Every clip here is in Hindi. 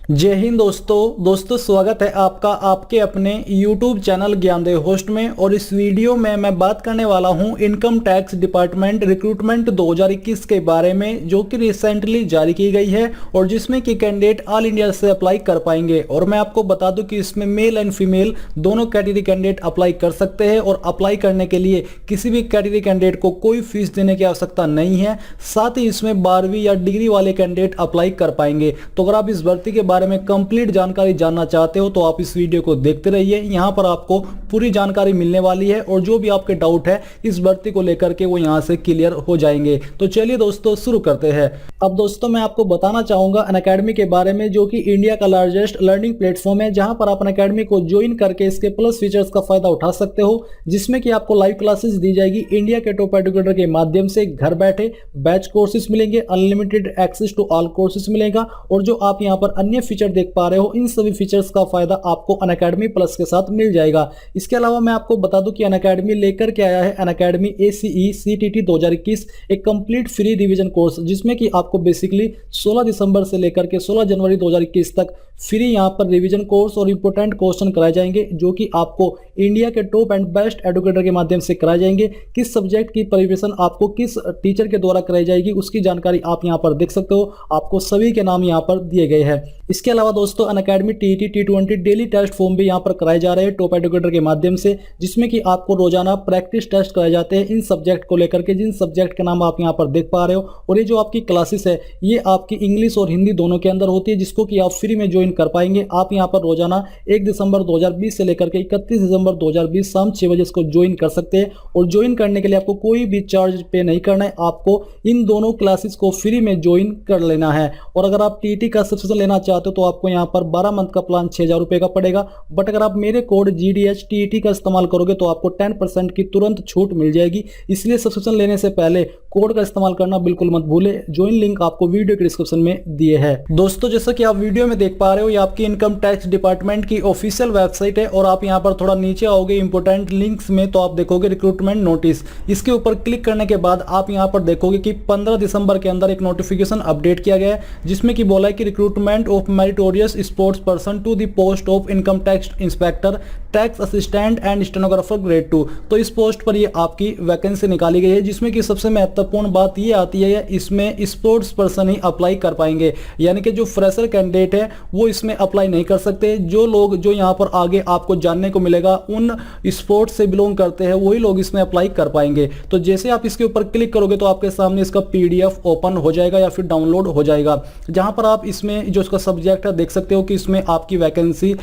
जय हिंद दोस्तों स्वागत है आपका आपके अपने YouTube चैनल ज्ञानदेव होस्ट में। और इस वीडियो में मैं बात करने वाला हूं इनकम टैक्स डिपार्टमेंट रिक्रूटमेंट 2021 के बारे में, जो कि रिसेंटली जारी की गई है और जिसमें कि कैंडिडेट ऑल इंडिया से अप्लाई कर पाएंगे। और मैं आपको बता दूं कि इसमें मेल एंड फीमेल दोनों कैटेगरी कैंडिडेट अप्लाई कर सकते हैं और अप्लाई करने के लिए किसी भी कैटेगरी कैंडिडेट को कोई फीस देने की आवश्यकता नहीं है। साथ ही इसमें 12वीं या डिग्री वाले कैंडिडेट अप्लाई कर पाएंगे। तो अगर आप इस भर्ती के बारे में कंप्लीट जानकारी जानना चाहते हो तो आप इस वीडियो को देखते रहिए। यहां पर आपको पूरी जानकारी मिलने वाली है और जो भी आपके डाउट है इस भर्ती को लेकर के वो यहां से क्लियर हो जाएंगे। तो चलिए दोस्तों शुरू करते हैं। अब दोस्तों मैं आपको बताना चाहूंगा अनअकैडमी के बारे में, जो कि इंडिया का लार्जेस्ट लर्निंग प्लेटफॉर्म है, जहां पर आप अनअकैडमी को ज्वाइन करके इसके प्लस फीचर्स का फायदा उठा सकते हो, जिसमें कि आपको लाइव क्लासेस दी जाएगी इंडिया के टॉप एजुकेटर के माध्यम से। घर बैठे बैच कोर्सेज मिलेंगे, unlimited access to all courses मिलेगा और जो आप यहां पर अन्य फीचर देख पा रहे हो इन सभी फीचर्स का फायदा आपको अनअकैडमी प्लस के साथ मिल जाएगा। इसके अलावा मैं आपको बता दूं कि अनअकैडमी लेकर के आया है अनअकैडमी ACE CTT 2021 एक कंप्लीट फ्री रिवीजन कोर्स, जिसमें कि आपको बेसिकली 16 दिसंबर से लेकर के 16 जनवरी 2021 तक फ्री यहां पर रिवीजन कोर्स और इंपोर्टेंट क्वेश्चन कराए जाएंगे, जो कि आपको इंडिया के टॉप एंड बेस्ट एजुकेटर के माध्यम से कराए जाएंगे। किस सब्जेक्ट की प्रिपरेशन आपको किस टीचर के द्वारा कराई जाएगी उसकी जानकारी आप यहां पर देख सकते हो। आपको सभी के नाम यहां पर दिए गए हैं। इसके अलावा दोस्तों Unacademy TET T20 daily test form भी यहां पर कराए जा रहे हैं टॉप एजुकेटर के माध्यम से, जिसमें कि आपको रोजाना प्रैक्टिस टेस्ट कराए जाते हैं इन सब्जेक्ट को लेकर के, जिन सब्जेक्ट के नाम आप यहां पर देख पा रहे हो। और ये जो आपकी क्लासेस है ये आपकी इंग्लिश और हिंदी दोनों के अंदर होती है, जिसको कि आप फ्री में ज्वाइन कर पाएंगे। आप यहां पर रोजाना 1 दिसंबर 2020 से लेकर के 31 दिसंबर 2020 शाम 6 बजे इसको ज्वाइन कर सकते हैं। और ज्वाइन करने के लिए आपको कोई भी चार्ज पे नहीं करना है, आपको इन दोनों क्लासेस को फ्री में ज्वाइन कर लेना है। और अगर आप TET का सब्सक्रिप्शन लेना चाहते हो तो आपको यहां पर 12 मंथ का प्लान 6000 रुपए का पड़ेगा। बट अगर आप मेरे कोड GDH TET का इस्तेमाल करोगे तो आपको 10% की तुरंत छूट मिल जाएगी। इसलिए सब्सक्रिप्शन लेने से पहले कोड का इस्तेमाल करना बिल्कुल मत भूले। ज्वाइन लिंक आपको वीडियो के डिस्क्रिप्शन में दिए है। दोस्तों जैसा कि आप वीडियो में देख पा रहे हो ये आपकी इनकम टैक्स डिपार्टमेंट की ऑफिशियल वेबसाइट है और आप यहां पर थोड़ा नीचे आओगे इंपोर्टेंट लिंक्स में तो आप देखोगे रिक्रूटमेंट नोटिस। इसके ऊपर क्लिक करने के बाद आप यहां पर देखोगे कि 15 दिसंबर के अंदर एक नोटिफिकेशन अपडेट किया गया है, जिसमें कि बोला है कि recruitment of meritorious sports person to the post of income tax inspector tax assistant and stenographer grade 2। तो इस पोस्ट पर ये आपकी वैकेंसी निकाली गई है, जिसमें कि सबसे महत्वपूर्ण बात ये आती है इसमें स्पोर्ट्स पर्सन ही अप्लाई कर पाएंगे, यानी कि जो फ्रेशर कैंडिडेट है वो इसमें अप्लाई नहीं कर सकते। जो लोग जो यहाँ पर आगे आपको जानने को मिलेगा उन स्पोर्ट्स से बिलोंग करते हैं वही लोग इसमें अप्लाई कर पाएंगे। तो जैसे आप इसके ऊपर क्लिक करोगे तो आपके सामने इसका PDF ओपन हो जाएगा या फिर डाउनलोड हो जाएगा, जहां पर आप इसमें जो इसका सब्जेक्ट है देख सकते हो कि इसमें आपकी वैकेंसी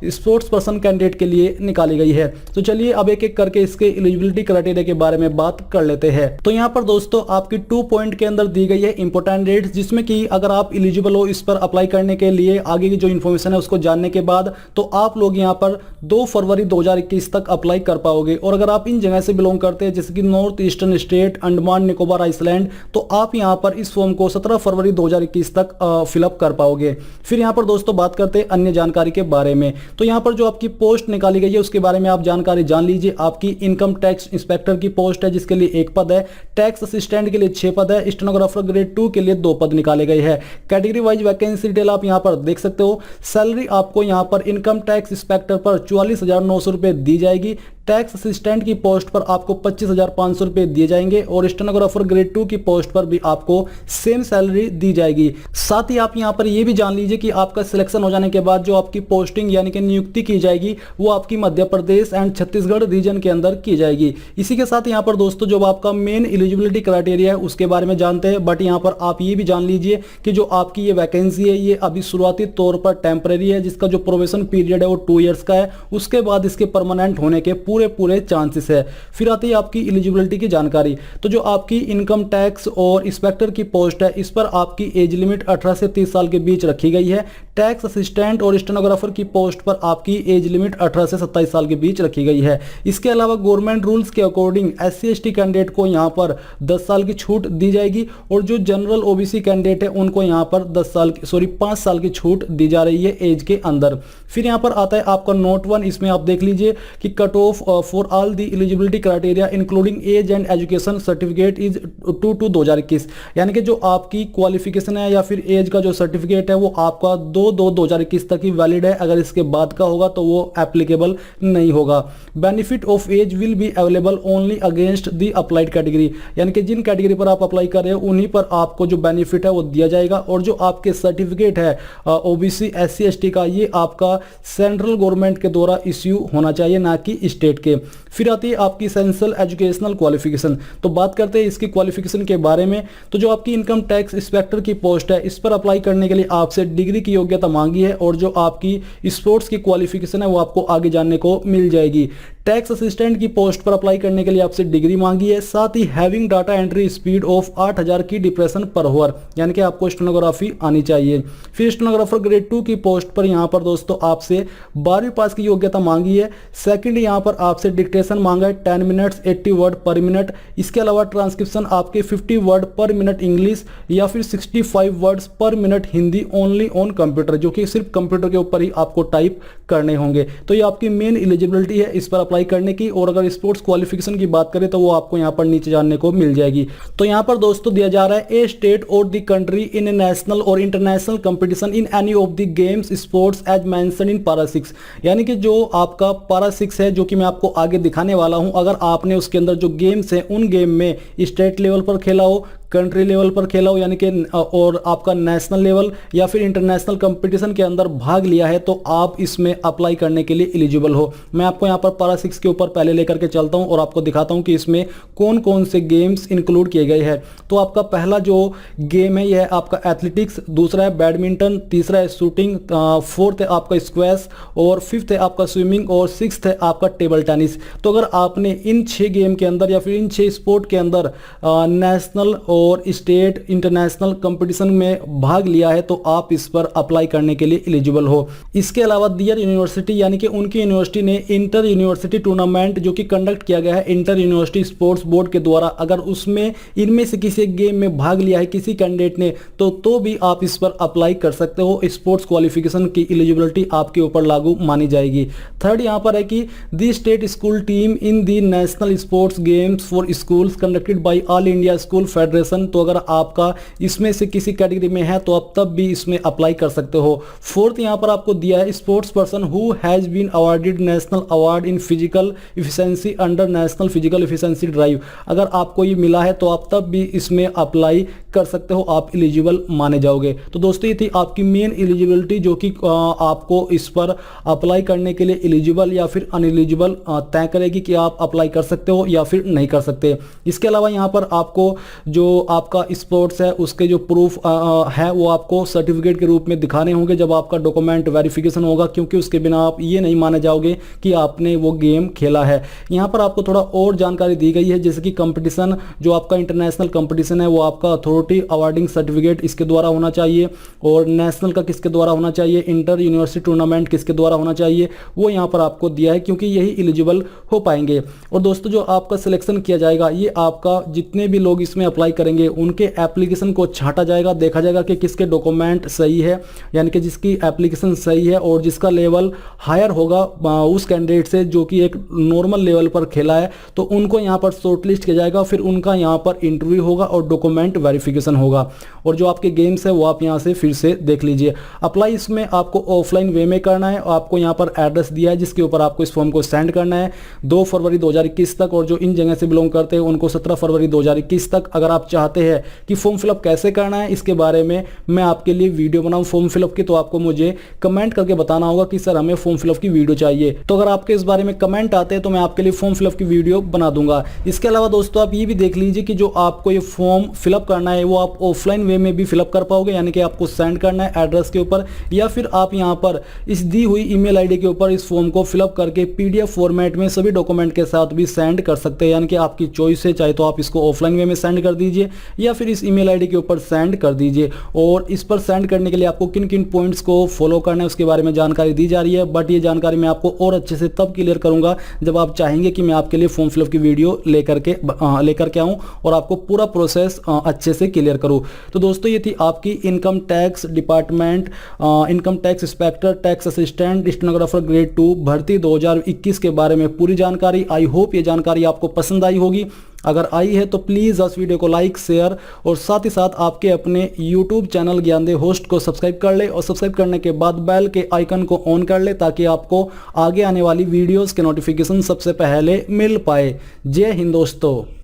स्पोर्ट्स पर्सन कैंडिडेट के लिए निकाली गई है। तो चलिए अब एक एक करके इसके एलिजिबिलिटी क्राइटेरिया के बारे में बात कर लेते हैं। तो यहाँ पर दोस्तों आपकी 2 पॉइंट के अंदर दी गई है इंपोर्टेंट डेट्स, जिसमें कि अगर आप एलिजिबल हो इस पर अप्लाई करने के लिए आगे की जो इन्फॉर्मेशन है उसको जानने के बाद तो आप लोग यहाँ पर 2 फरवरी 2021 तक अप्लाई कर पाओगे। और अगर आप इन जगह से बिलोंग करते हैं जैसे कि north eastern state, Andaman Nicobar island, तो आप यहाँ पर इस फॉर्म को 17 फरवरी 2021 तक फिलअप कर पाओगे। फिर यहाँ पर दोस्तों बात करते हैं अन्य जानकारी के बारे में। तो यहाँ पर जो आपकी पोस्ट निकाली गई है उसके बारे में आप जानकारी जान लीजिए। आपकी इनकम टैक्स इंस्पेक्टर की पोस्ट है जिसके लिए 1 पद है, टैक्स असिस्टेंट के लिए 6 पद है, स्टेनोग्राफर ग्रेड 2 के लिए 2 पद निकाले गए हैं। कैटेगरी वाइज वैकेंसी डिटेल आप यहाँ पर देख सकते हो। सैलरी आपको यहाँ पर इनकम टैक्स इंस्पेक्टर पर 44,900 रुपए दी जाएगी, टैक्स असिस्टेंट की पोस्ट पर आपको 25,500 रुपए दिए जाएंगे और स्टेनोग्राफर ग्रेड 2 की पोस्ट पर भी आपको सेम सैलरी दी जाएगी। साथ ही आप यहां पर यह भी जान लीजिए कि आपका सिलेक्शन हो जाने के बाद जो आपकी पोस्टिंग यानी कि नियुक्ति की जाएगी वो आपकी मध्य प्रदेश एंड छत्तीसगढ़ रीजन के अंदर की जाएगी। इसी के साथ यहां पर दोस्तों जो आपका मेन एलिजिबिलिटी क्राइटेरिया है उसके बारे में जानते हैं, बट यहां पर आप ये भी जान लीजिए कि जो आपकी ये वैकेंसी है ये अभी शुरुआती तौर पर टेम्परेरी है, जिसका जो प्रोबेशन पीरियड है वो 2 ईयर्स का है। उसके बाद इसके परमानेंट होने के पूरे चांसेस है। फिर आती है आपकी एलिजिबिलिटी की जानकारी। तो जो आपकी इनकम टैक्स और इंस्पेक्टर की पोस्ट है इस पर आपकी एज लिमिट 18 से 30 साल के बीच रखी गई है। टैक्स असिस्टेंट और स्टेनोग्राफर की पोस्ट पर आपकी एज लिमिट 18 से 27 साल के बीच रखी गई है। इसके अलावा गवर्नमेंट रूल्स के अकॉर्डिंग SC ST कैंडिडेट को यहाँ पर 10 साल की छूट दी जाएगी और जो जनरल OBC कैंडिडेट है उनको यहाँ पर 5 साल की छूट दी जा रही है एज के अंदर। फिर यहाँ पर आता है आपका नोट 1, इसमें आप देख लीजिए कि cut off of for all the eligibility criteria including age and education certificate is 2/2/2021। यानी कि जो आपकी क्वालिफिकेशन है या फिर एज का जो सर्टिफिकेट है वो आपका 2/2/2021 तक ही वैलिड है। अगर इसके बाद का होगा तो वो एप्लीकेबल नहीं होगा। Benefit of age will be available only against the applied category. यानी कि जिन कैटेगरी पर आप अप्लाई कर रहे हो उन्हीं पर आपको जो बेनिफिट है वो दिया जाएगा। और जो आपके सर्टिफिकेट है ओबीसी SC ST का, ये आपका सेंट्रल गवर्नमेंट के द्वारा इश्यू होना चाहिए, ना कि स्टेट के। फिर आती है आपकी एसेंशियल एजुकेशनल क्वालिफिकेशन। तो बात करते हैं इसकी क्वालिफिकेशन के बारे में। तो जो आपकी इनकम टैक्स इंस्पेक्टर की पोस्ट है, इस पर अप्लाई करने के लिए आपसे डिग्री की योग्यता मांगी है और जो आपकी स्पोर्ट्स की क्वालिफिकेशन है वो आपको आगे जानने को मिल जाएगी। टैक्स असिस्टेंट की पोस्ट पर अप्लाई करने के लिए आपसे डिग्री मांगी है। साथ ही having data entry speed of 8000 की डिप्रेशन पर आवर, यानी कि आपको स्टेनोग्राफी आनी चाहिए। फिर स्टेनोग्राफर ग्रेड 2 की पोस्ट पर यहाँ पर दोस्तों आपसे 12वीं पास की योग्यता मांगी है। सेकंड यहाँ पर आपसे डिक्टेशन मांगा है 10 मिनट्स 80 वर्ड पर मिनट। इसके अलावा ट्रांसक्रिप्शन आपके 50 वर्ड पर मिनट इंग्लिश या फिर 65 वर्ड्स पर minute Hindi only on computer, जो कि सिर्फ कंप्यूटर के ऊपर ही आपको टाइप करने होंगे। तो ये आपकी मेन एलिजिबिलिटी है इस पर अप्लाई करने की। और अगर स्पोर्ट्स क्वालिफिकेशन की बात करें तो वो आपको यहाँ पर नीचे जानने को मिल जाएगी। तो यहाँ पर दोस्तों दिया जा रहा है a state or the country in a national or international competition in any of the games sports as mentioned in para 6। यानी कि जो आपका पारा 6 है, जो कि मैं आपको आगे दिखाने वाला हूं, अगर आपने उसके अंदर जो गेम्स हैं उन गेम में स्टेट लेवल पर खेला हो, कंट्री लेवल पर खेला हो, यानी कि और आपका नेशनल लेवल या फिर इंटरनेशनल कंपटीशन के अंदर भाग लिया है, तो आप इसमें अप्लाई करने के लिए एलिजिबल हो। मैं आपको यहाँ पर पारा 6 के ऊपर पहले लेकर के चलता हूँ और आपको दिखाता हूँ कि इसमें कौन कौन से गेम्स इंक्लूड किए गए हैं। तो आपका पहला जो गेम है यह है आपका एथलेटिक्स, दूसरा है बैडमिंटन, तीसरा है शूटिंग, फोर्थ है आपका स्क्वैश और फिफ्थ है आपका स्विमिंग और सिक्स्थ है आपका टेबल टेनिस। तो अगर आपने इन 6 गेम के अंदर या फिर इन 6 स्पोर्ट के अंदर नेशनल और स्टेट इंटरनेशनल कंपटीशन में भाग लिया है तो आप इस पर अप्लाई करने के लिए एलिजिबल हो। इसके अलावा दियर यूनिवर्सिटी, यानी कि उनकी यूनिवर्सिटी ने इंटर यूनिवर्सिटी टूर्नामेंट जो कि कंडक्ट किया गया है इंटर यूनिवर्सिटी स्पोर्ट्स बोर्ड के द्वारा, अगर उसमें इनमें से किसी गेम में भाग लिया है किसी कैंडिडेट ने तो भी आप इस पर अप्लाई कर सकते हो। स्पोर्ट्स क्वालिफिकेशन की एलिजिबिलिटी आपके ऊपर लागू मानी जाएगी। थर्ड यहाँ पर है कि दी state school team in the national sports games for schools conducted by all India school federation. तो अगर आपका इसमें से किसी कैटेगरी में है तो आप तब भी इसमें अप्लाई कर सकते हो। फोर्थ यहाँ पर आपको दिया है sports person who has been awarded national award in physical efficiency under national physical efficiency drive. अगर आपको ये मिला है तो आप तब भी इसमें अप्लाई कर सकते हो, आप एलिजिबल माने जाओगे। तो दोस्तों ये थी आपकी मेन एलिजिबिलिटी जो कि आपको इस पर अप्लाई करने के लिए एलिजिबल या फिर अनएलिजिबल तय करेगी कि आप अप्लाई कर सकते हो या फिर नहीं कर सकते। इसके अलावा यहाँ पर आपको जो आपका स्पोर्ट्स है उसके जो प्रूफ है वो आपको सर्टिफिकेट के रूप में दिखाने होंगे जब आपका डॉक्यूमेंट वेरिफिकेशन होगा, क्योंकि उसके बिना आप ये नहीं माने जाओगे कि आपने वो गेम खेला है। यहाँ पर आपको थोड़ा और जानकारी दी गई है, जैसे कि कंपटीशन जो आपका इंटरनेशनल कंपटीशन है वो आपका अथॉरिटी अवार्डिंग सर्टिफिकेट इसके द्वारा होना चाहिए, और नेशनल का किसके द्वारा होना चाहिए, इंटर यूनिवर्सिटी टूर्नामेंट किसके द्वारा होना चाहिए, वो यहाँ पर आपको दिया है, क्योंकि यही एलिजिबल हो पाएंगे। और दोस्तों जो आपका सिलेक्शन किया जाएगा ये आपका जितने भी लोग इसमें अप्लाई करेंगे उनके एप्लीकेशन को छांटा जाएगा, देखा जाएगा कि किसके डॉक्यूमेंट सही है, यानी कि जिसकी एप्लीकेशन सही है और जिसका लेवल हायर होगा उस कैंडिडेट से जो कि एक नॉर्मल लेवल पर खेला है, तो उनको यहाँ पर शॉर्टलिस्ट किया जाएगा। फिर उनका यहाँ पर इंटरव्यू होगा और डॉक्यूमेंट वेरिफिकेशन होगा। और जो आपके गेम्स है वो आप यहाँ से फिर से देख लीजिए। अप्लाई इसमें आपको ऑफलाइन वे में करना है, आपको यहाँ पर एड्रेस दिया है जिसके ऊपर आपको इस फॉर्म को सेंड करना है 2 फरवरी 2021 तक, और जो इन जगह से बिलोंग करते हैं उनको 17 फरवरी 2021 तक। अगर आप चाहते हैं कि फॉर्म फिलअप कैसे करना है इसके बारे में मैं आपके लिए वीडियो बनाऊं फॉर्म फिलअप की, तो आपको मुझे कमेंट करके बताना होगा कि सर हमें फॉर्म फिलअप की वीडियो चाहिए। तो अगर आपके इस बारे में कमेंट आते हैं तो मैं आपके लिए फॉर्म फिलअप की वीडियो बना दूंगा। इसके अलावा दोस्तों आप ये भी देख लीजिए कि जो आपको ये फॉर्म फिलअप करना है वो आप ऑफलाइन वे में भी फिलअप कर पाओगे, यानी कि आपको सेंड करना है एड्रेस के ऊपर, या फिर आप यहाँ पर इस दी हुई ईमेल आईडी के ऊपर इस फॉर्म को फिलअप करके पीडीएफ फॉर्मेट में सभी डॉक्यूमेंट के साथ भी सेंड कर सकते हैं, यानी कि आपकी चॉइस है। चाहे तो आप इसको ऑफलाइन वे में सेंड कर दीजिए दीजिए या फिर इस ईमेल आईडी के ऊपर सेंड कर दीजिए। और इस पर सेंड करने के लिए आपको किन किन पॉइंट्स को फॉलो करना है उसके बारे में जानकारी दी जा रही है, बट ये जानकारी मैं आपको और अच्छे से तब क्लियर करूंगा जब आप चाहेंगे कि मैं आपके लिए फॉर्म फिलअप की वीडियो लेकर के आऊं और आपको पूरा प्रोसेस अच्छे से क्लियर करूं। तो दोस्तों ये थी आपकी income tax department, income tax inspector, tax assistant, stenographer grade 2 भर्ती 2021 के बारे में पूरी जानकारी। आई होप ये जानकारी आपको पसंद आई होगी। अगर आई है तो प्लीज़ इस वीडियो को लाइक, शेयर और साथ ही साथ आपके अपने YouTube चैनल ज्ञानदेव होस्ट को सब्सक्राइब कर ले और सब्सक्राइब करने के बाद बेल के आइकन को ऑन कर ले ताकि आपको आगे आने वाली वीडियोस के नोटिफिकेशन सबसे पहले मिल पाए। जय हिंद दोस्तों।